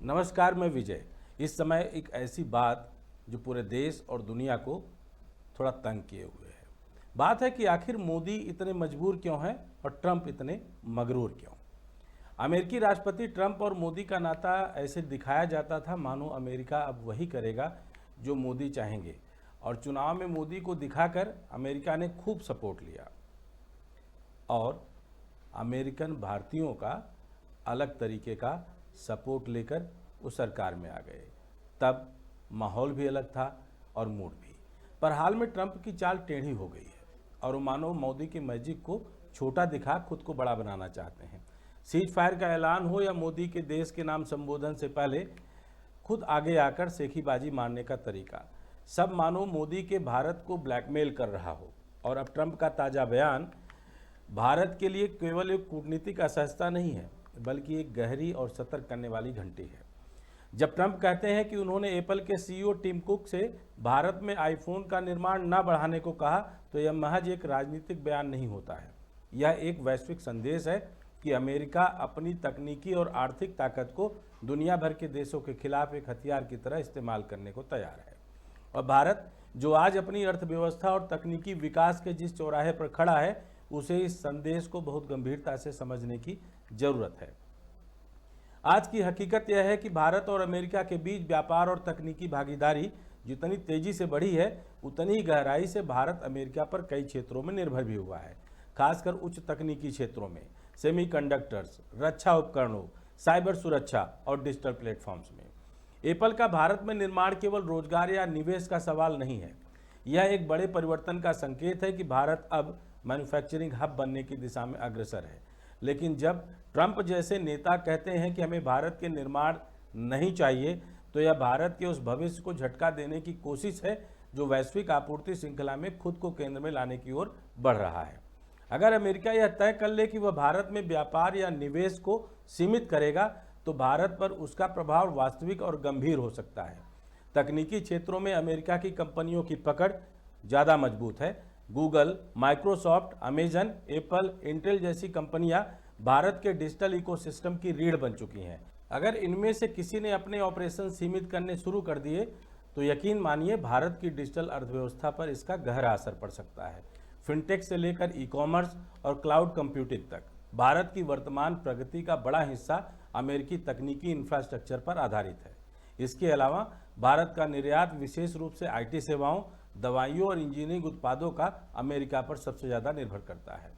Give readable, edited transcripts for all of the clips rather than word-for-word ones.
नमस्कार, मैं विजय। इस समय एक ऐसी बात जो पूरे देश और दुनिया को थोड़ा तंग किए हुए है। बात है कि आखिर मोदी इतने मजबूर क्यों हैं और ट्रंप इतने मगरूर क्यों। अमेरिकी राष्ट्रपति ट्रंप और मोदी का नाता ऐसे दिखाया जाता था मानो अमेरिका अब वही करेगा जो मोदी चाहेंगे, और चुनाव में मोदी को दिखाकर अमेरिका ने खूब सपोर्ट लिया और अमेरिकन भारतीयों का अलग तरीके का सपोर्ट लेकर उस सरकार में आ गए। तब माहौल भी अलग था और मूड भी। पर हाल में ट्रंप की चाल टेढ़ी हो गई है और वो मानो मोदी के मैजिक को छोटा दिखा खुद को बड़ा बनाना चाहते हैं। सीज फायर का ऐलान हो या मोदी के देश के नाम संबोधन से पहले खुद आगे आकर सेखीबाजी मारने का तरीका, सब मानो मोदी के भारत को ब्लैकमेल कर रहा हो। और अब ट्रंप का ताज़ा बयान भारत के लिए केवल एक कूटनीतिक असहजता नहीं है, बल्कि एक गहरी और सतर्क करने वाली घंटी है। जब ट्रंप कहते हैं कि उन्होंने एप्पल के सीईओ टिम कुक से भारत में आईफोन का निर्माण न बढ़ाने को कहा, तो यह महज एक राजनीतिक बयान नहीं होता है। यह एक वैश्विक संदेश है कि अमेरिका अपनी तकनीकी और आर्थिक ताकत को दुनिया भर के देशों के खिलाफ एक हथियार की तरह इस्तेमाल करने को तैयार है। और भारत, जो आज अपनी अर्थव्यवस्था और तकनीकी विकास के जिस चौराहे पर खड़ा है, उसे इस संदेश को बहुत गंभीरता से समझने की जरूरत है। आज की हकीकत यह है कि भारत और अमेरिका के बीच व्यापार और तकनीकी भागीदारी जितनी तेजी से बढ़ी है, उतनी ही गहराई से भारत अमेरिका पर कई क्षेत्रों में निर्भर भी हुआ है, खासकर उच्च तकनीकी क्षेत्रों में, सेमीकंडक्टर्स, रक्षा उपकरणों, साइबर सुरक्षा और डिजिटल प्लेटफॉर्म्स में। एप्पल का भारत में निर्माण केवल रोजगार या निवेश का सवाल नहीं है, यह एक बड़े परिवर्तन का संकेत है कि भारत अब मैन्युफैक्चरिंग हब बनने की दिशा में अग्रसर है। लेकिन जब ट्रंप जैसे नेता कहते हैं कि हमें भारत के निर्माण नहीं चाहिए, तो यह भारत के उस भविष्य को झटका देने की कोशिश है जो वैश्विक आपूर्ति श्रृंखला में खुद को केंद्र में लाने की ओर बढ़ रहा है। अगर अमेरिका यह तय कर ले कि वह भारत में व्यापार या निवेश को सीमित करेगा, तो भारत पर उसका प्रभाव वास्तविक और गंभीर हो सकता है। तकनीकी क्षेत्रों में अमेरिका की कंपनियों की पकड़ ज़्यादा मजबूत है। Google, Microsoft, Amazon, Apple, Intel जैसी कंपनियां भारत के डिजिटल इकोसिस्टम की रीढ़ बन चुकी हैं। अगर इनमें से किसी ने अपने ऑपरेशन सीमित करने शुरू कर दिए, तो यकीन मानिए भारत की डिजिटल अर्थव्यवस्था पर इसका गहरा असर पड़ सकता है। फिनटेक से लेकर ई कॉमर्स और क्लाउड कंप्यूटिंग तक भारत की वर्तमान प्रगति का बड़ा हिस्सा अमेरिकी तकनीकी इंफ्रास्ट्रक्चर पर आधारित है। इसके अलावा भारत का निर्यात विशेष रूप से आईटी सेवाओं, दवाइयों और इंजीनियरिंग उत्पादों का अमेरिका पर सबसे ज़्यादा निर्भर करता है।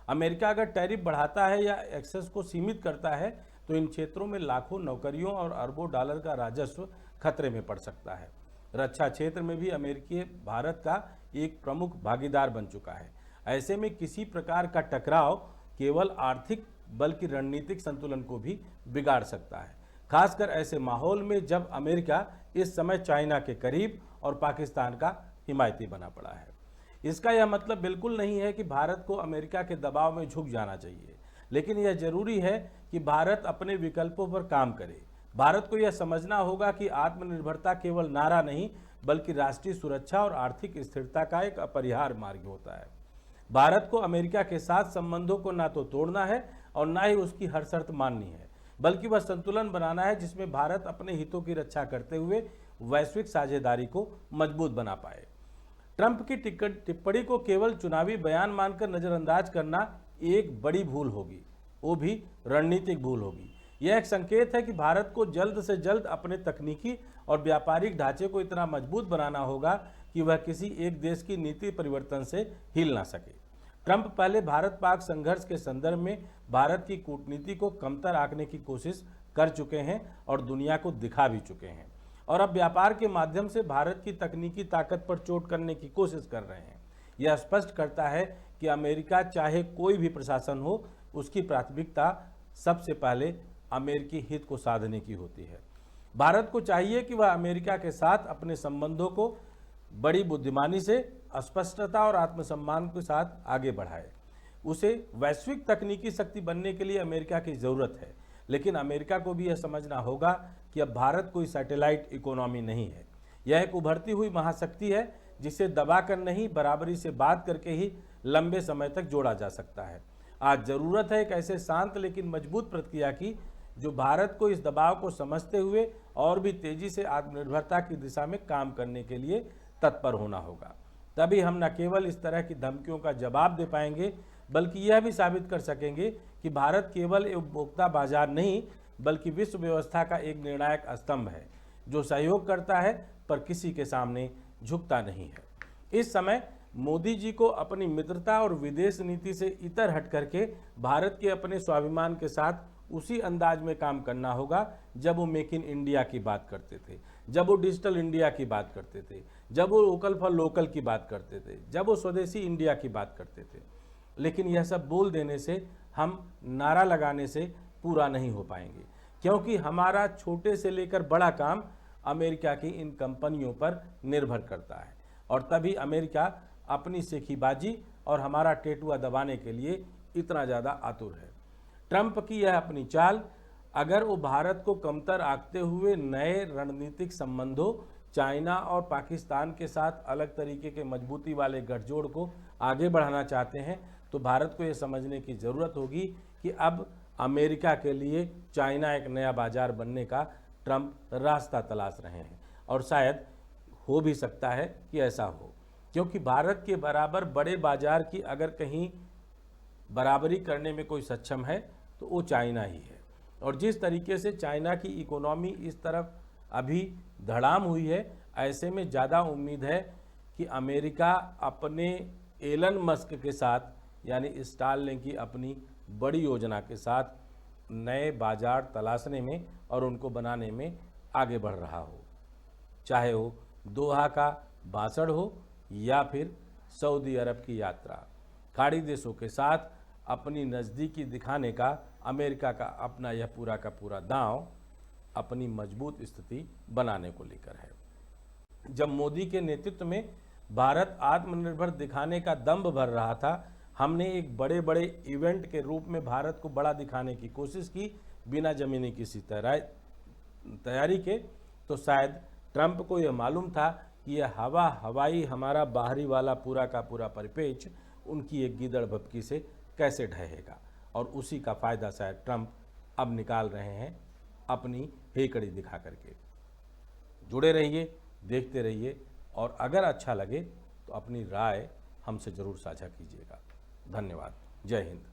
अमेरिका अगर टैरिफ बढ़ाता है या एक्सेस को सीमित करता है, तो इन क्षेत्रों में लाखों नौकरियों और अरबों डॉलर का राजस्व खतरे में पड़ सकता है। रक्षा क्षेत्र में भी अमेरिकी भारत का एक प्रमुख भागीदार बन चुका है। ऐसे में किसी प्रकार का टकराव केवल आर्थिक बल्कि रणनीतिक संतुलन को भी बिगाड़ सकता है, खासकर ऐसे माहौल में जब अमेरिका इस समय चाइना के करीब और पाकिस्तान का हिमायती बना पड़ा है। इसका यह मतलब बिल्कुल नहीं है कि भारत को अमेरिका के दबाव में झुक जाना चाहिए, लेकिन यह जरूरी है कि भारत अपने विकल्पों पर काम करे। भारत को यह समझना होगा कि आत्मनिर्भरता केवल नारा नहीं, बल्कि राष्ट्रीय सुरक्षा और आर्थिक स्थिरता का एक अपरिहार्य मार्ग होता है। भारत को अमेरिका के साथ संबंधों को ना तो तोड़ना है और ना ही उसकी हर शर्त माननी है, बल्कि वह संतुलन बनाना है जिसमें भारत अपने हितों की रक्षा करते हुए वैश्विक साझेदारी को मजबूत बना पाए। ट्रंप की टिप्पणी को केवल चुनावी बयान मानकर नजरअंदाज करना एक बड़ी भूल होगी, वो भी रणनीतिक भूल होगी। यह एक संकेत है कि भारत को जल्द से जल्द अपने तकनीकी और व्यापारिक ढांचे को इतना मजबूत बनाना होगा कि वह किसी एक देश की नीति परिवर्तन से हिल ना सके। ट्रंप पहले भारत पाक संघर्ष के संदर्भ में भारत की कूटनीति को कमतर आंकने की कोशिश कर चुके हैं और दुनिया को दिखा भी चुके हैं, और अब व्यापार के माध्यम से भारत की तकनीकी ताकत पर चोट करने की कोशिश कर रहे हैं। यह स्पष्ट करता है कि अमेरिका चाहे कोई भी प्रशासन हो, उसकी प्राथमिकता सबसे पहले अमेरिकी हित को साधने की होती है। भारत को चाहिए कि वह अमेरिका के साथ अपने संबंधों को बड़ी बुद्धिमानी से, स्पष्टता और आत्मसम्मान के साथ आगे बढ़ाए। उसे वैश्विक तकनीकी शक्ति बनने के लिए अमेरिका की ज़रूरत है, लेकिन अमेरिका को भी यह समझना होगा कि अब भारत कोई सैटेलाइट इकोनॉमी नहीं है। यह एक उभरती हुई महाशक्ति है जिसे दबाकर नहीं, बराबरी से बात करके ही लंबे समय तक जोड़ा जा सकता है। आज जरूरत है एक ऐसे शांत लेकिन मजबूत प्रतिक्रिया की जो भारत को इस दबाव को समझते हुए और भी तेजी से आत्मनिर्भरता की दिशा में काम करने के लिए तत्पर होना होगा। तभी हम न केवल इस तरह की धमकियों का जवाब दे पाएंगे, बल्कि यह भी साबित कर सकेंगे कि भारत केवल एक उपभोक्ता बाजार नहीं, बल्कि विश्व व्यवस्था का एक निर्णायक स्तंभ है, जो सहयोग करता है पर किसी के सामने झुकता नहीं है। इस समय मोदी जी को अपनी मित्रता और विदेश नीति से इतर हट करके भारत के अपने स्वाभिमान के साथ उसी अंदाज में काम करना होगा जब वो मेक इन इंडिया की बात करते थे, जब वो डिजिटल इंडिया की बात करते थे, जब वो वोकल फॉर लोकल की बात करते थे, जब वो स्वदेशी इंडिया की बात करते थे। लेकिन यह सब बोल देने से, हम नारा लगाने से पूरा नहीं हो पाएंगे, क्योंकि हमारा छोटे से लेकर बड़ा काम अमेरिका की इन कंपनियों पर निर्भर करता है। और तभी अमेरिका अपनी सेखीबाजी और हमारा टेटुआ दबाने के लिए इतना ज़्यादा आतुर है। ट्रंप की यह अपनी चाल, अगर वो भारत को कमतर आंकते हुए नए रणनीतिक संबंधों, चाइना और पाकिस्तान के साथ अलग तरीके के मजबूती वाले गठजोड़ को आगे बढ़ाना चाहते हैं, तो भारत को यह समझने की ज़रूरत होगी कि अब अमेरिका के लिए चाइना एक नया बाजार बनने का ट्रंप रास्ता तलाश रहे हैं। और शायद हो भी सकता है कि ऐसा हो, क्योंकि भारत के बराबर बड़े बाजार की अगर कहीं बराबरी करने में कोई सक्षम है तो वो चाइना ही है। और जिस तरीके से चाइना की इकोनॉमी इस तरफ अभी धड़ाम हुई है, ऐसे में ज़्यादा उम्मीद है कि अमेरिका अपने एलन मस्क के साथ, यानी स्टारलिंक की अपनी बड़ी योजना के साथ नए बाजार तलाशने में और उनको बनाने में आगे बढ़ रहा हो, चाहे वो दोहा का भाषण हो या फिर सऊदी अरब की यात्रा। खाड़ी देशों के साथ अपनी नज़दीकी दिखाने का अमेरिका का अपना यह पूरा का पूरा दांव अपनी मजबूत स्थिति बनाने को लेकर है। जब मोदी के नेतृत्व में भारत आत्मनिर्भर दिखाने का दंभ भर रहा था, हमने एक बड़े बड़े इवेंट के रूप में भारत को बड़ा दिखाने की कोशिश की, बिना ज़मीनी किसी तैयारी के। तो शायद ट्रंप को यह मालूम था कि यह हवाई हमारा बाहरी वाला पूरा का पूरा परिपेक्ष उनकी एक गीदड़ भपकी से कैसे ढहेगा, और उसी का फ़ायदा शायद ट्रंप अब निकाल रहे हैं अपनी हेकड़ी दिखा करके। जुड़े रहिए, देखते रहिए, और अगर अच्छा लगे तो अपनी राय हमसे ज़रूर साझा कीजिएगा। धन्यवाद। जय हिंद।